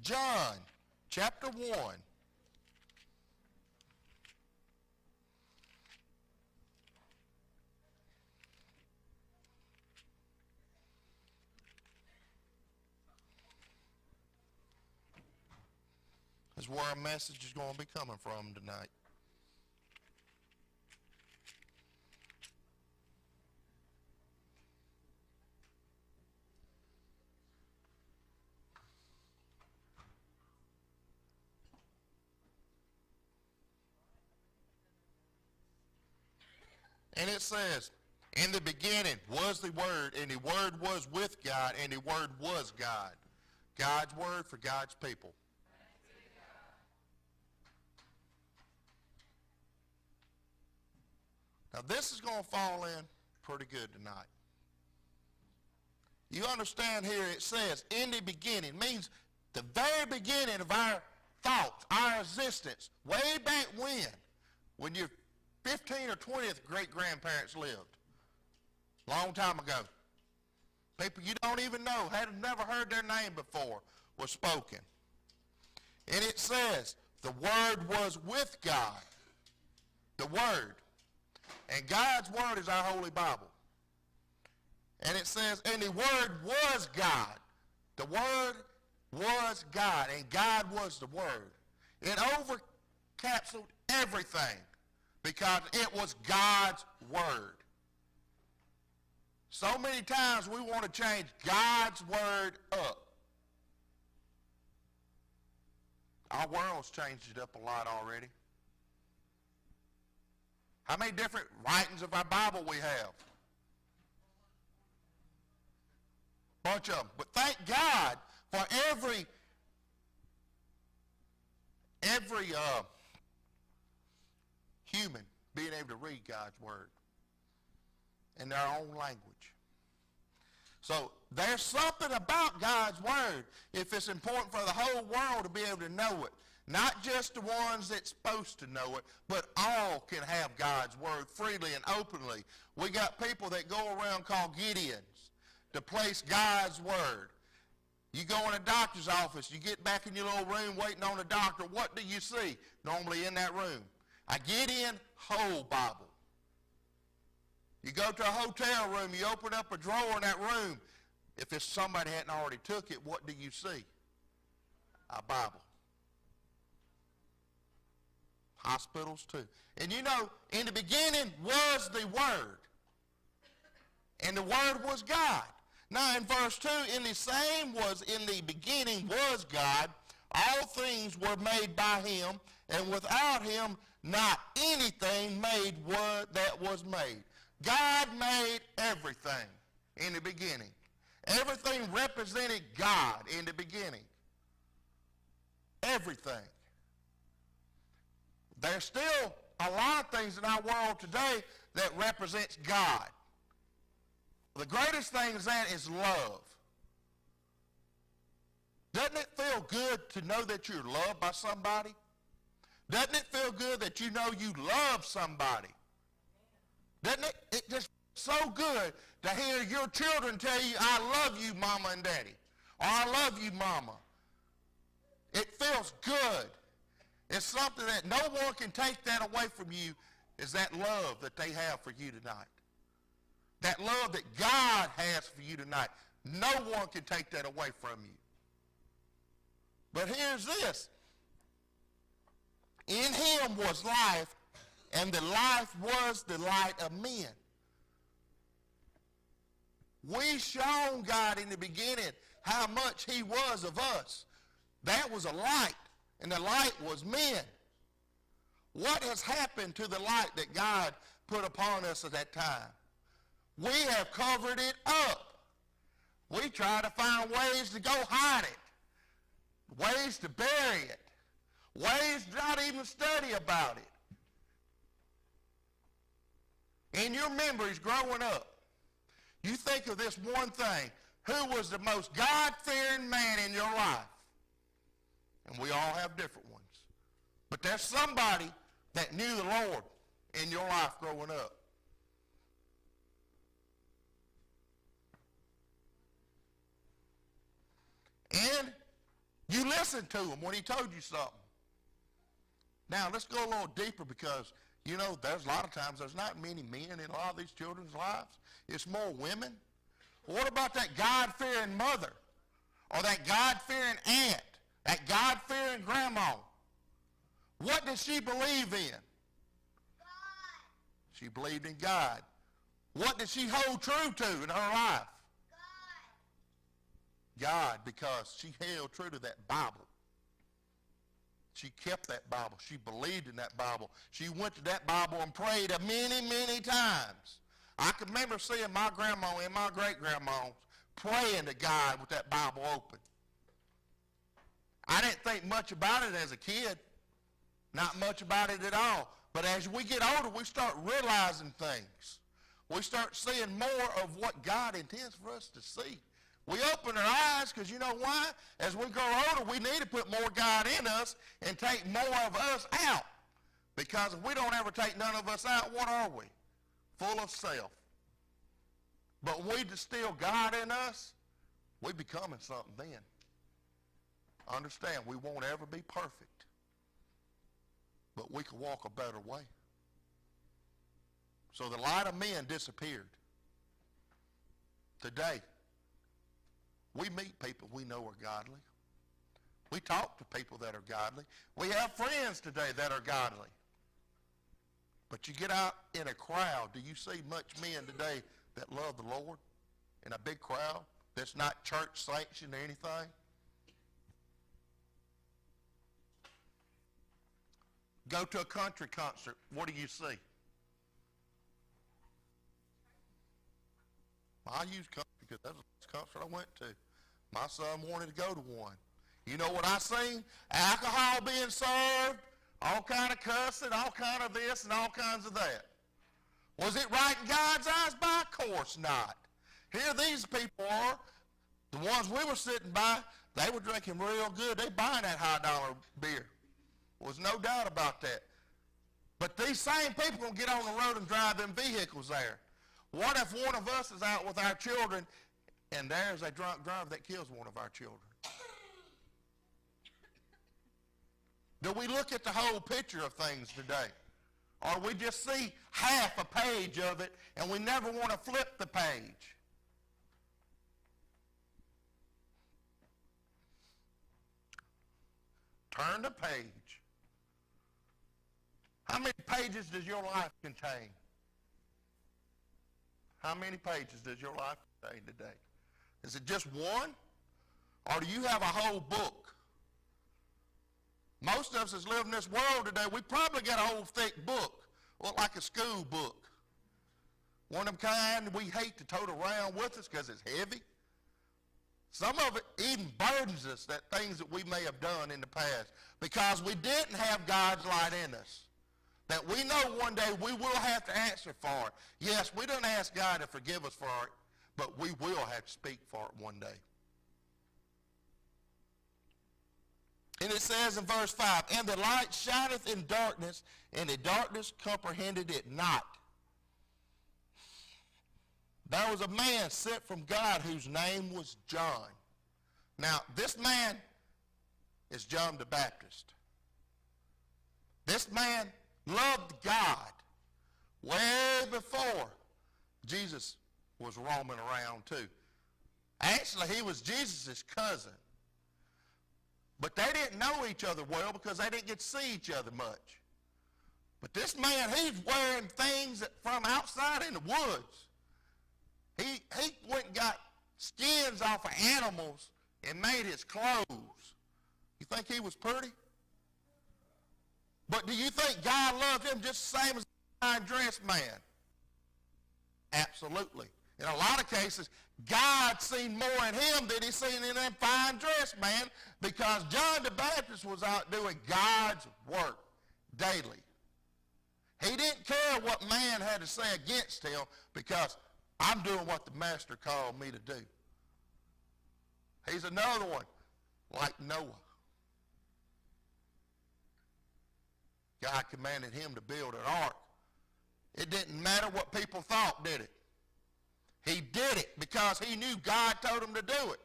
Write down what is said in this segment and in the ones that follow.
John chapter 1. Is where our message is going to be coming from tonight. And it says, in the beginning was the Word, and the Word was with God, and the Word was God. God's Word for God's people. Now this is going to fall in pretty good tonight. You understand here it says, in the beginning, means the very beginning of our thoughts, our existence, way back when your 15 or 20th great-grandparents lived, long time ago. People you don't even know, had never heard their name before, was spoken. And it says, the Word was with God. The Word. And God's Word is our Holy Bible. And it says, and the Word was God. The Word was God, and God was the Word. It overcapsuled everything because it was God's Word. So many times we want to change God's Word up. Our world's changed it up a lot already. How many different writings of our Bible we have? Bunch of them. But thank God for every human being able to read God's Word in their own language. So there's something about God's Word if it's important for the whole world to be able to know it. Not just the ones that's supposed to know it, but all can have God's Word freely and openly. We got people that go around called Gideons to place God's Word. You go in a doctor's office, you get back in your little room waiting on the doctor, what do you see normally in that room? A Gideon whole Bible. You go to a hotel room, you open up a drawer in that room. If it's somebody hadn't already took it, what do you see? A Bible. Hospitals too. And you know, in the beginning was the Word. And the Word was God. Now in verse 2, in the same was in the beginning was God. All things were made by him, and without him not anything made that was made. God made everything in the beginning. Everything represented God in the beginning. Everything. There's still a lot of things in our world today that represents God. The greatest thing is that is love. Doesn't it feel good to know that you're loved by somebody? Doesn't it feel good that you know you love somebody? Doesn't it? It's just so good to hear your children tell you, I love you, Mama and Daddy. Or I love you, Mama. It feels good. It's something that no one can take that away from you, is that love that they have for you tonight. That love that God has for you tonight. No one can take that away from you. But here's this. In him was life, and the life was the light of men. We shown God in the beginning how much he was of us. That was a light, and the light was men. What has happened to the light that God put upon us at that time? We have covered it up. We try to find ways to go hide it, ways to bury it, ways to not even study about it. In your memories growing up, you think of this one thing. Who was the most God-fearing man in your life? And we all have different ones. But there's somebody that knew the Lord in your life growing up. And you listened to him when he told you something? Now, let's go a little deeper because, you know, there's a lot of times there's not many men in a lot of these children's lives. It's more women. What about that God-fearing mother or that God-fearing aunt, that God-fearing grandma? What did she believe in? God. She believed in God. What did she hold true to in her life? God, because she held true to that Bible. She kept that Bible. She believed in that Bible. She went to that Bible and prayed many, many times. I can remember seeing my grandma and my great-grandmas praying to God with that Bible open. I didn't think much about it as a kid. Not much about it at all. But as we get older, we start realizing things. We start seeing more of what God intends for us to see. We open our eyes because you know why? As we grow older, we need to put more God in us and take more of us out. Because if we don't ever take none of us out, what are we? Full of self. But when we distill God in us, we becoming something then. Understand, we won't ever be perfect. But we can walk a better way. So the light of men disappeared. Today, we meet people we know are godly. We talk to people that are godly. We have friends today that are godly. But you get out in a crowd, do you see much men today that love the Lord in a big crowd that's not church sanctioned or anything? Go to a country concert, what do you see? I use country because that's the concert I went to. My son wanted to go to one. You know what I seen? Alcohol being served, all kind of cussing, all kind of this and all kinds of that. Was it right in God's eyes? By course not. Here these people are, the ones we were sitting by, they were drinking real good. They buying that high dollar beer. Was no doubt about that. But these same people going to get on the road and drive them vehicles there. What if one of us is out with our children and there's a drunk driver that kills one of our children? Do we look at the whole picture of things today? Or we just see half a page of it and we never want to flip the page? Turn the page. How many pages does your life contain? How many pages does your life contain today? Is it just one? Or do you have a whole book? Most of us that's live in this world today, we probably got a whole thick book, or like a school book. One of them kind we hate to tote around with us because it's heavy. Some of it even burdens us, that things that we may have done in the past, because we didn't have God's light in us. That we know one day we will have to answer for it. Yes, we don't ask God to forgive us for it, but we will have to speak for it one day. And it says in verse 5, and the light shineth in darkness, and the darkness comprehended it not. There was a man sent from God whose name was John. Now, this man is John the Baptist. This man loved God way before Jesus was roaming around too. Actually, he was Jesus' cousin. But they didn't know each other well because they didn't get to see each other much. But this man, he's wearing things from outside in the woods. He went and got skins off of animals and made his clothes. You think he was pretty? But do you think God loved him just the same as a fine-dressed man? Absolutely. In a lot of cases, God seen more in him than he seen in that fine-dressed man, because John the Baptist was out doing God's work daily. He didn't care what man had to say against him, because I'm doing what the master called me to do. He's another one, like Noah. God commanded him to build an ark. It didn't matter what people thought, did it? He did it because he knew God told him to do it.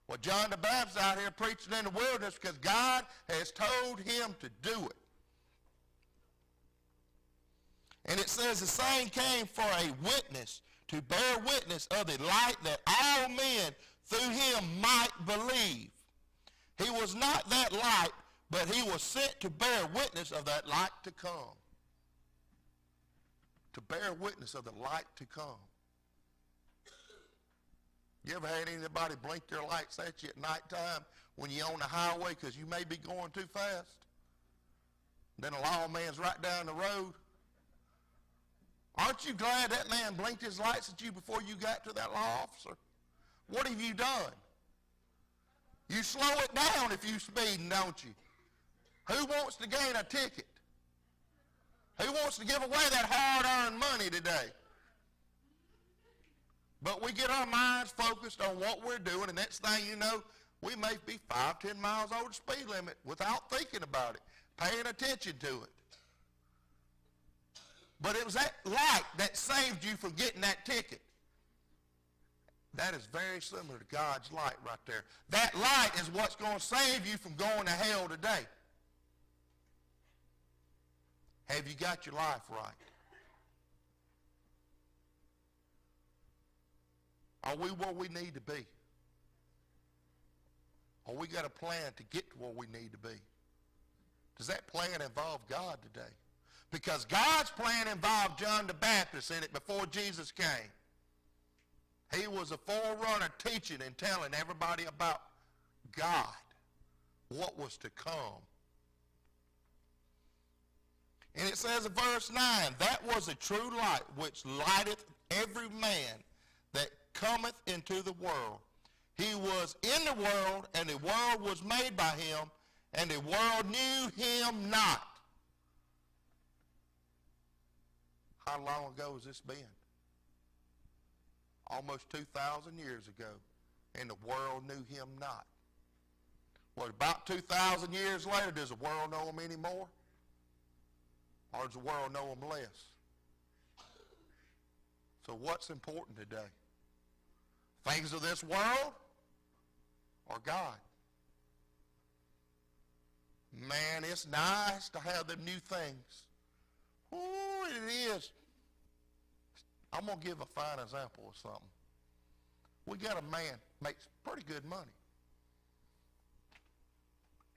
Well, John the Baptist out here preaching in the wilderness because God has told him to do it. And it says the same came for a witness, to bear witness of the light, that all men through him might believe. He was not that light, but he was sent to bear witness of that light to come. To bear witness of the light to come. You ever had anybody blink their lights at you at nighttime when you're on the highway because you may be going too fast? Then a lawman's right down the road. Aren't you glad that man blinked his lights at you before you got to that law officer? What have you done? You slow it down if you're speeding, don't you? Who wants to gain a ticket? Who wants to give away that hard-earned money today? But we get our minds focused on what we're doing, and next thing you know, we may be 5, 10 miles over the speed limit without thinking about it, paying attention to it. But it was that light that saved you from getting that ticket. That is very similar to God's light right there. That light is what's going to save you from going to hell today. Have you got your life right? Are we where we need to be? Or we got a plan to get to where we need to be? Does that plan involve God today? Because God's plan involved John the Baptist in it before Jesus came. He was a forerunner teaching and telling everybody about God, what was to come. And it says in verse 9, that was a true light which lighteth every man that cometh into the world. He was in the world, and the world was made by him, and the world knew him not. How long ago has this been? Almost 2,000 years ago, and the world knew him not. Well, about 2,000 years later, does the world know him anymore? Or does the world know him less? So what's important today? Things of this world or God? Man, it's nice to have them new things. Oh, it is. I'm going to give a fine example of something. We got a man makes pretty good money.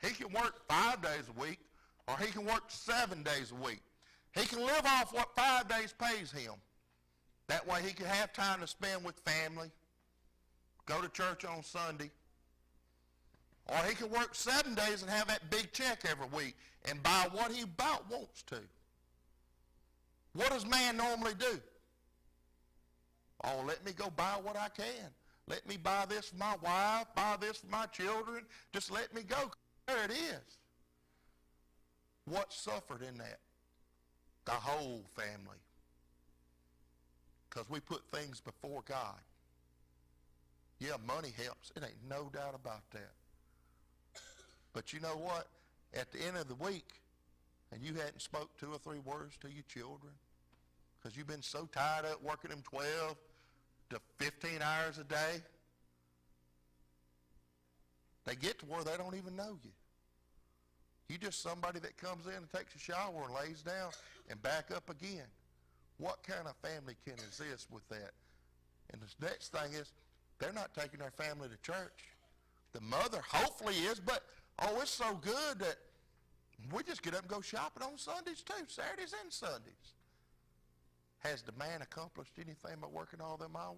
He can work 5 days a week, or he can work 7 days a week. He can live off what 5 days pays him. That way he can have time to spend with family, go to church on Sunday. Or he can work 7 days and have that big check every week and buy what he about wants to. What does man normally do? Oh, let me go buy what I can. Let me buy this for my wife, buy this for my children. Just let me go. There it is. What suffered in that? The whole family. Because we put things before God. Yeah, money helps. It ain't no doubt about that. But you know what? At the end of the week, and you hadn't spoke 2 or 3 words to your children, because you've been so tired up working them 12 to 15 hours a day, they get to where they don't even know you. You just somebody that comes in and takes a shower and lays down and back up again. What kind of family can exist with that? And the next thing is, they're not taking their family to church. The mother hopefully is, but oh, it's so good that we just get up and go shopping on Sundays too, Saturdays and Sundays. Has the man accomplished anything by working all them hours?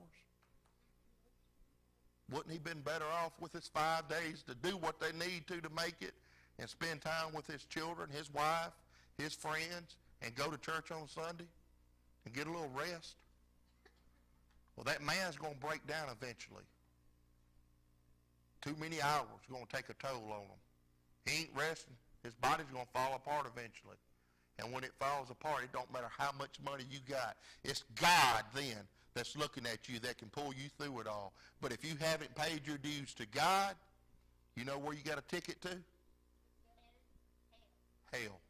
Wouldn't he been better off with his 5 days to do what they need to make it and spend time with his children, his wife, his friends, and go to church on Sunday and get a little rest? Well, that man's going to break down eventually. Too many hours are going to take a toll on him. He ain't resting. His body's going to fall apart eventually. And when it falls apart, it don't matter how much money you got. It's God then that's looking at you that can pull you through it all. But if you haven't paid your dues to God, you know where you got a ticket to? Hell.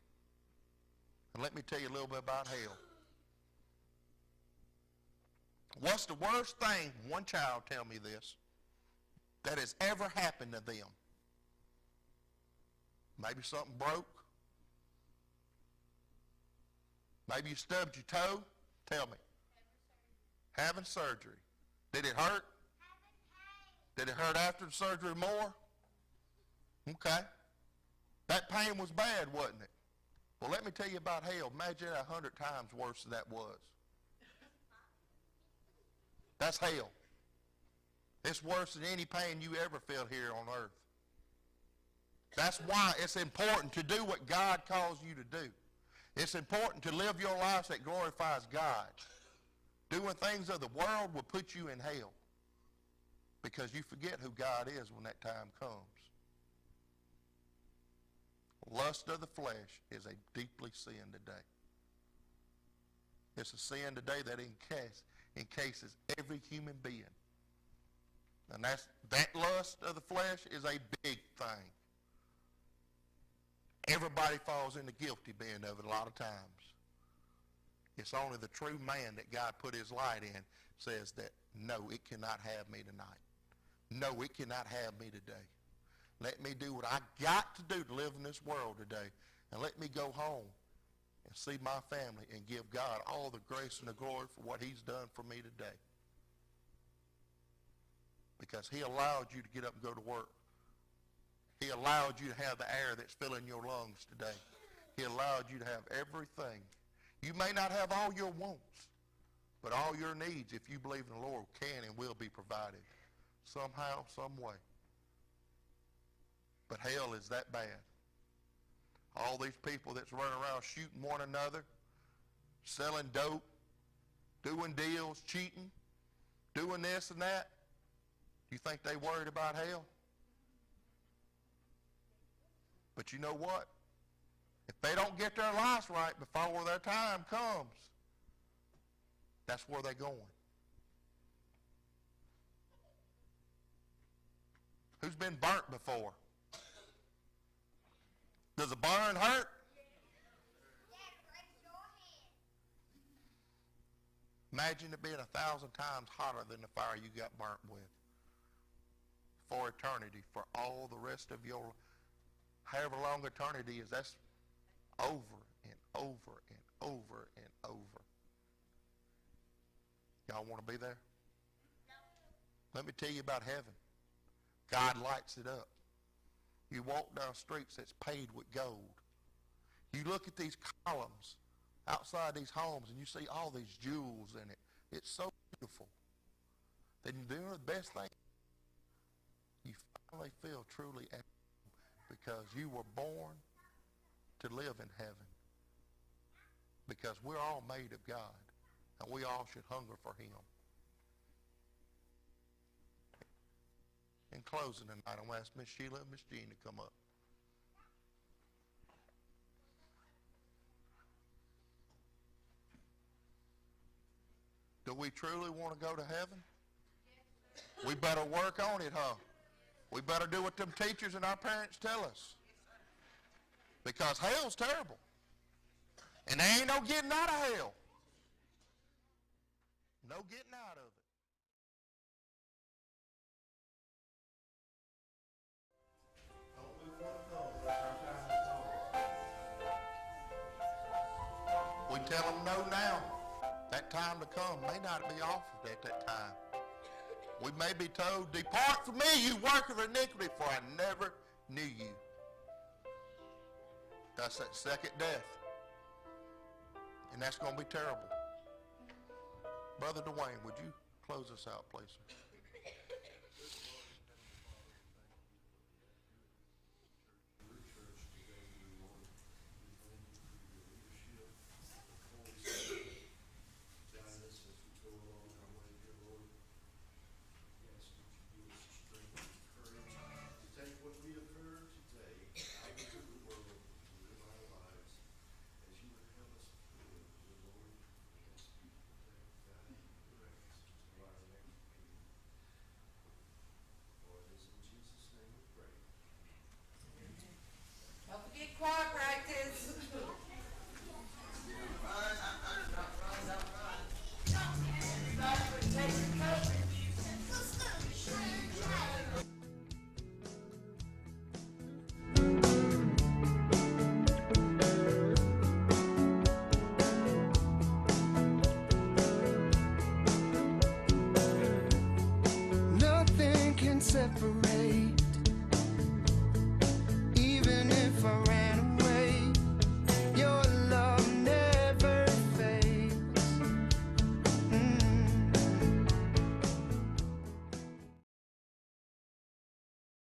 And let me tell you a little bit about hell. What's the worst thing? One child tell me this. that has ever happened to them. Maybe something broke. Maybe you stubbed your toe. Tell me. Having surgery. Did it hurt? Did it hurt after the surgery more? Okay. That pain was bad, wasn't it? Well, let me tell you about hell. Imagine 100 times worse than that was. That's hell. It's worse than any pain you ever felt here on earth. That's why it's important to do what God calls you to do. It's important to live your life that glorifies God. Doing things of the world will put you in hell because you forget who God is when that time comes. Lust of the flesh is a deeply sin today. It's a sin today that encases every human being. And that lust of the flesh is a big thing. Everybody falls in the guilty bin of it a lot of times. It's only the true man that God put his light in says that, no, it cannot have me tonight. No, it cannot have me today. Let me do what I got to do to live in this world today. And let me go home and see my family and give God all the grace and the glory for what he's done for me today. Because he allowed you to get up and go to work. He allowed you to have the air that's filling your lungs today. He allowed you to have everything. You may not have all your wants, but all your needs, if you believe in the Lord, can and will be provided somehow, some way. But hell is that bad. All these people that's running around shooting one another, selling dope, doing deals, cheating, doing this and that. Do you think they worried about hell? But you know what? If they don't get their lives right before their time comes, that's where they're going. Who's been burnt before? Does a burn hurt? Imagine it being 1,000 times hotter than the fire you got burnt with for eternity, for all the rest of your, however long eternity is. That's over and over and over and over. Y'all want to be there? Let me tell you about heaven. God lights it up. You walk down streets that's paved with gold. You look at these columns outside these homes and you see all these jewels in it. It's so beautiful. Then you do the best thing. You finally feel truly at home because you were born to live in heaven. Because we're all made of God and we all should hunger for him. In closing tonight, I'm going to ask Miss Sheila and Miss Jean to come up. Do we truly want to go to heaven? We better work on it, huh? We better do what them teachers and our parents tell us. Because hell's terrible. And there ain't no getting out of hell. No getting out of it. We tell them no now. That time to come may not be offered at that time. We may be told, depart from me, you worker of iniquity, for I never knew you. That's that second death. And that's going to be terrible. Brother Dwayne, would you close us out, please, sir? separate.